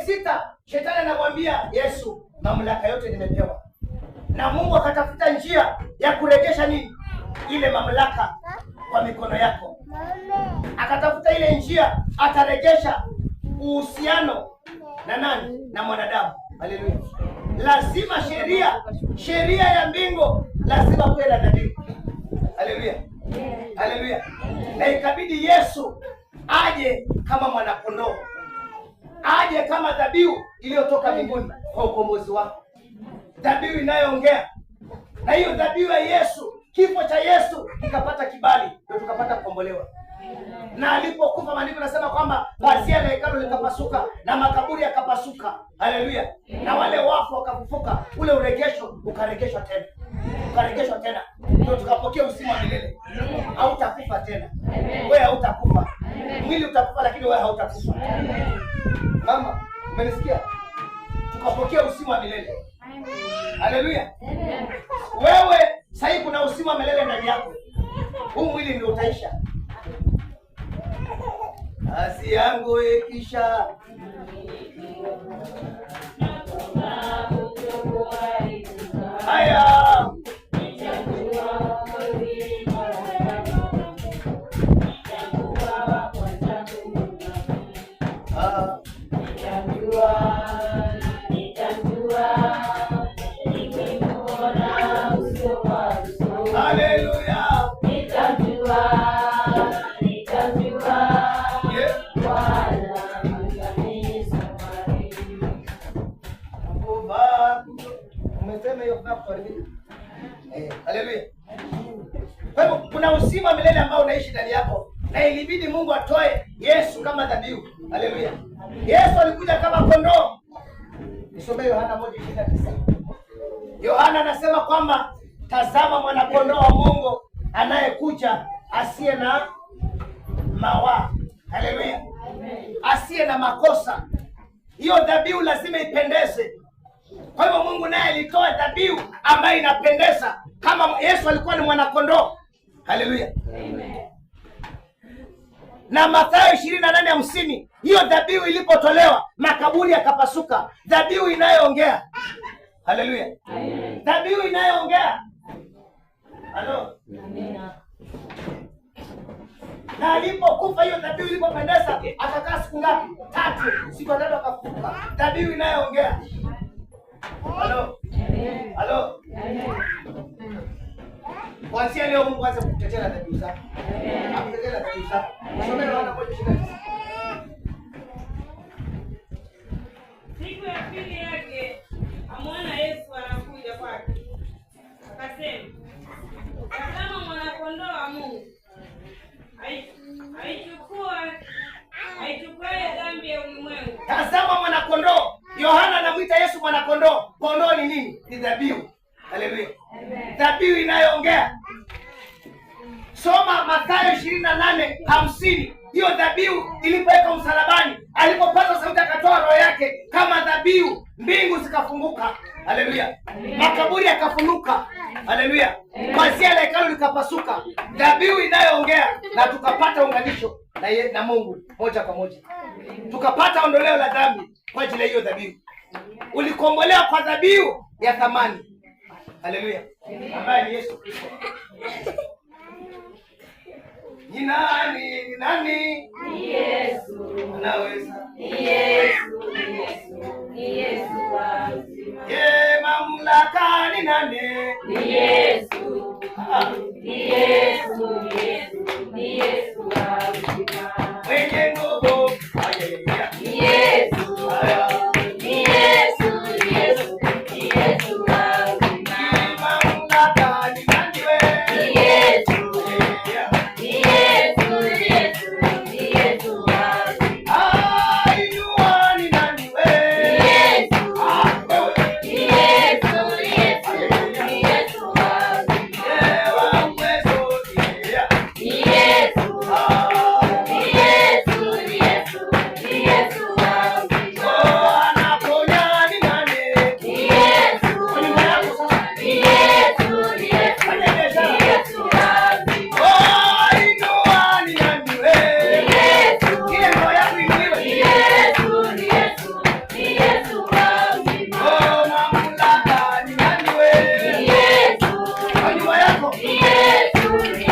6, shetani anamwambia Yesu, mamlaka yote nimepewa. Na Mungu akatafuta njia ya kurejesha nini? Ile mamlaka kwa mikono yako. Akatafuta ile njia atarejesha uhusiano na nani? Na mwanadamu. Haleluya. Lazima sheria ya mbingu lazima kuwe na dhabihu. Haleluya. Haleluya. Na ikabidi Yesu aje kama mwanakondoo, aje kama dhabihu iliyotoka mbinguni kwa ukombozi wako, dhabihu inayoongea. Na hiyo dhabihu ya Yesu, kifo cha Yesu kikapata kibali, ndio tukapata kukombolewa. Na alipokufa, maandiko nasema kwamba pazia la hekalu likapasuka na makaburi yakapasuka. Haleluya. Na wale wafu wakafufuka, ule urejesho ukaregeshwa tena, ukaregeshwa tena, ndio tukapokea uzima wa milele. Hautakufa tena. Wewe hautakufa. Mwili utakufa lakini wewe hautakufa. Mama, umenisikia? Tukapokea uzima wa milele. Haleluya. Wewe sasa kuna uzima wa milele ndani yako. Huu mwili ndio utaisha. Asi yangu ikisha haya haleluya. Kwa hivyo kuna uzima milele ambao unaishi ndani yako, na ilibidi Mungu atoe Yesu kama dhabihu. Haleluya. Yesu alikuja kama kondoo. Nisome Yohana 1:29. Yohana anasema kwamba tazama mwana kondoo wa Mungu anayekuja asiye na mawaa. Haleluya. Asiye na makosa. Hiyo dhabihu lazima ipendeze. Kwa hivyo Mungu naye alitoa dhabihu ambayo inapendeza, kama Yesu alikuwa ni mwana kondoo. Haleluya. Amen. Na Mathayo 28:50, hiyo dhabihu ilipotolewa makaburi yakapasuka. Dhabihu inayoongea. Haleluya. Amen. Dhabihu inayoongea. Halo. Amina. Na alipokufa hiyo dhabihu ilipopendeza, akakaa siku ngapi? 3. Siku 3 akafufuka. Dhabihu inayoongea. Halo. Halo. Kuanzia leo Mungu aanze kukutetea dhabihu zako. Akutetea dhabihu zako. Someni Yohana 1:29. Siku ya pili yake amwona Yesu anakuja kwake. Akasema, tazama mwana kondoo wa Mungu. Aichukuaye dhambi ya ulimwengu. Tazama mwana kondoo. Yohana anamuita Yesu mwana kondoo. Kondoo ni nini? Ni dhabihu. Haleluya. Dhabihu inayoongea. Soma Mathayo 28:50. Hiyo dhabihu ilipowekwa msalabani, alipopata sauti akatoa roho yake kama dhabihu, mbingu zikafunguka. Haleluya. Makaburi yakafunuka. Haleluya. Pazia la hekalu likapasuka. Dhabihu inayoongea, na tukapata unganisho na Mungu moja kwa moja. Tukapata ondoleo la dhambi kwa ajili ya hiyo dhabihu. Ulikombolewa kwa dhabihu ya thamani. Haleluya. Ambaye ni Yesu Kristo. Ni nani? Ni nani? Ni Yesu. Anaweza. Ni Yesu. Ni Yesu. Ni Yesu wa uzima. Ye mamlaka ni nani? Ni Yesu. Ni Yesu. Ni Yesu. Ni Yesu wa uzima. Mwenye nguvu. Haleluya. Ni Yesu. Ni Yesu. Ni Yesu. Ni Yesu wa uzima. Mamlaka ni nani wewe? Ni Yesu. Ni Yesu. Ni Yesu. Ni Yesu wa uzima. Inua ni nani wewe? Ni Yesu. Wewe. Ni Yesu. Ni Yesu. Ni Yesu wa uzima. Yewa uwezo. Ni Yesu. Ni Yesu. Ni Yesu. Yesu,